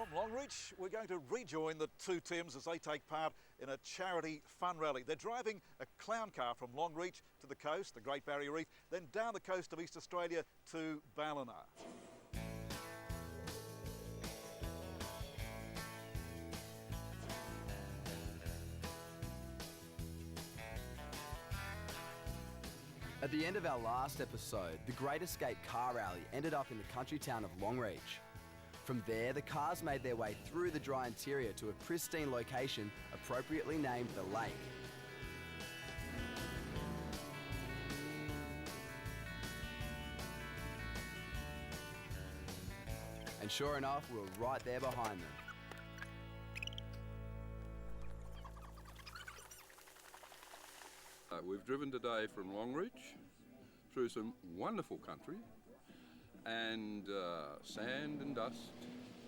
From Longreach, we're going to rejoin the two Tims as they take part in a charity fun rally. They're driving a clown car from Longreach to the coast, the Great Barrier Reef, then down the coast of East Australia to Ballina. At the end of our last episode, the Great Escape Car Rally ended up in the country town of Longreach. From there, the cars made their way through the dry interior to a pristine location appropriately named the Lake. And sure enough, we were right there behind them. We've driven today from Longreach through some wonderful country and sand and dust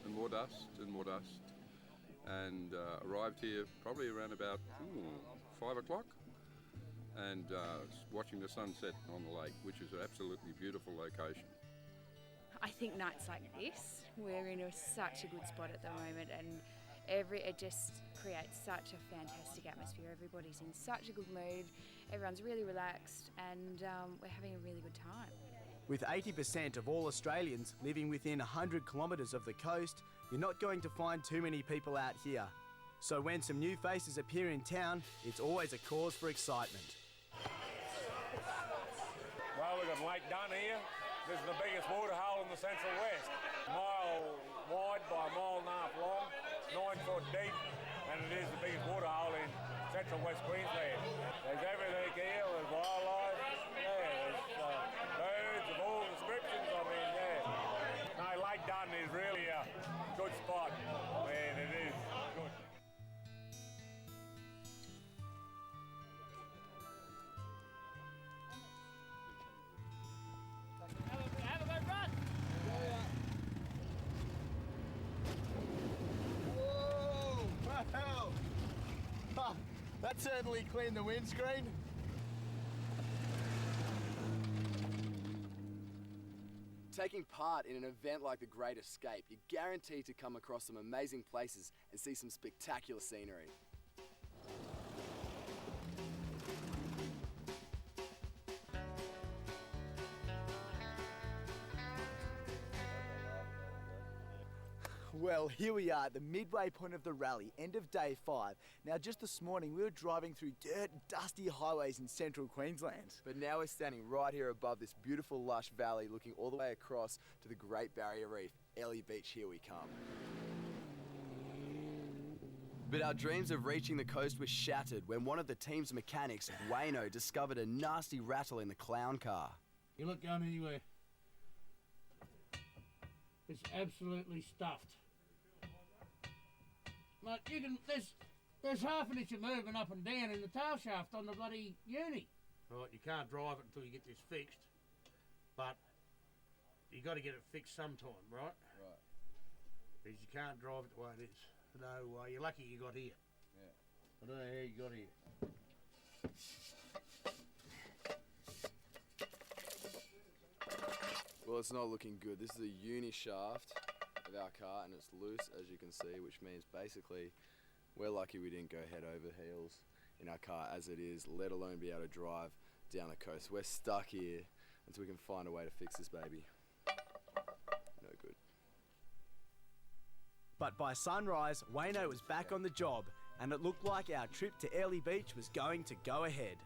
and more dust and more dust, and arrived here probably around about 5 o'clock and watching the sunset on the lake, which is an absolutely beautiful location. I think nights like this, we're in such a good spot at the moment, and it just creates such a fantastic atmosphere. Everybody's in such a good mood, everyone's really relaxed, and we're having a really good time. With 80% of all Australians living within 100 kilometres of the coast, you're not going to find too many people out here. So when some new faces appear in town, it's always a cause for excitement. Well, we've got Lake Dunn here. This is the biggest water hole in the Central West. A mile wide by a mile and a half long, 9 foot deep, and it is the biggest water hole in Central West Queensland. There's everything here, there's wildlife, there's birds of all descriptions, No, Lake Dunn is really a good spot, it is good. Have a good run! Whoa! Wow! That certainly cleaned the windscreen. Taking part in an event like the Great Escape, you're guaranteed to come across some amazing places and see some spectacular scenery. Well, here we are at the midway point of the rally, end of day 5. Now, just this morning, we were driving through dirt and dusty highways in central Queensland. But now we're standing right here above this beautiful lush valley looking all the way across to the Great Barrier Reef. Airlie Beach, here we come. But our dreams of reaching the coast were shattered when one of the team's mechanics, Wayno, discovered a nasty rattle in the clown car. You're not going anywhere. It's absolutely stuffed. Like there's half an inch of movement up and down in the tail shaft on the bloody uni. Right, you can't drive it until you get this fixed, but you got to get it fixed sometime, right? Right. Because you can't drive it the way it is. So you're lucky you got here. Yeah. I don't know how you got here. Well, it's not looking good. This is a uni shaft of our car and it's loose, as you can see, which means basically we're lucky we didn't go head over heels in our car as it is, let alone be able to drive down the coast. We're stuck here until we can find a way to fix this baby. No good. But by sunrise, Wayno was back on the job, and it looked like our trip to Airlie Beach was going to go ahead.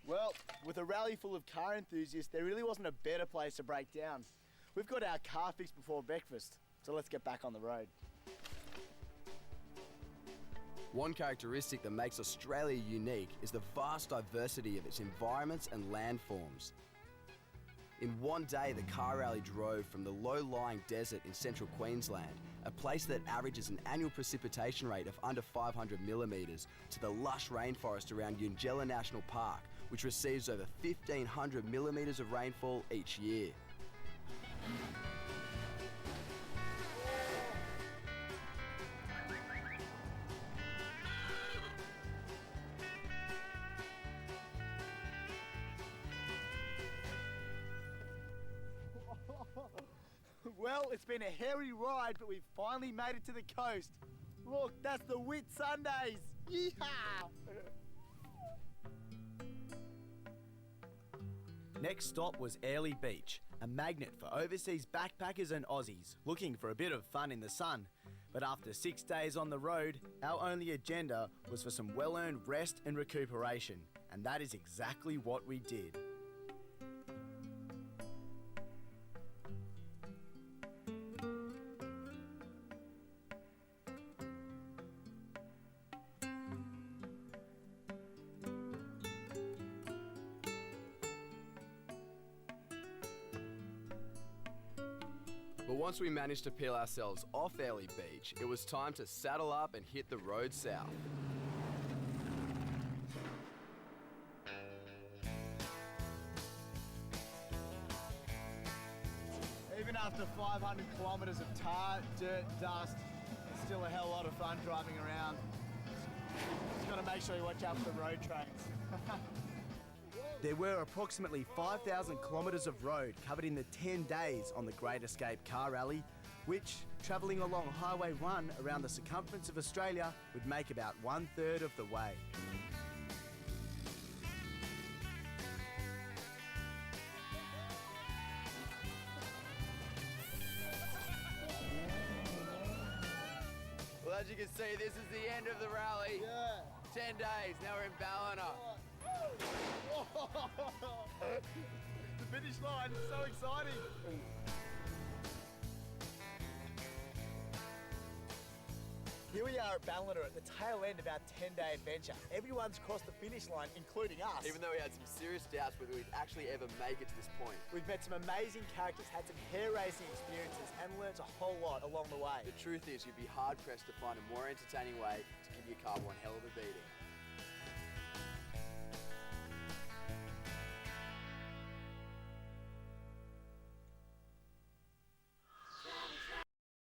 Well, with a rally full of car enthusiasts, there really wasn't a better place to break down. We've got our car fixed before breakfast, so let's get back on the road. One characteristic that makes Australia unique is the vast diversity of its environments and landforms. In one day, the car rally drove from the low-lying desert in central Queensland, a place that averages an annual precipitation rate of under 500 millimetres, to the lush rainforest around Yungella National Park, which receives over 1,500 millimetres of rainfall each year. Well, it's been a hairy ride, but we've finally made it to the coast. Look, that's the Whit Sundays. Yeehaw! Next stop was Airlie Beach, a magnet for overseas backpackers and Aussies looking for a bit of fun in the sun. But after 6 days on the road, our only agenda was for some well-earned rest and recuperation, and that is exactly what we did. But once we managed to peel ourselves off Airlie Beach, it was time to saddle up and hit the road south. Even after 500 kilometres of tar, dirt, dust, it's still a hell of a lot of fun driving around. Just got to make sure you watch out for the road trains. There were approximately 5,000 kilometres of road covered in the 10 days on the Great Escape Car Rally, which, travelling along Highway 1 around the circumference of Australia, would make about 1/3 of the way. Well, as you can see, this is the end of the rally. Yeah. 10 days, now we're in Ballina. The finish line is so exciting. Here we are at Ballina at the tail end of our 10-day adventure. Everyone's crossed the finish line, including us. Even though we had some serious doubts whether we'd actually ever make it to this point. We've met some amazing characters, had some hair racing experiences, and learnt a whole lot along the way. The truth is, you'd be hard-pressed to find a more entertaining way to give your car one hell of a beating.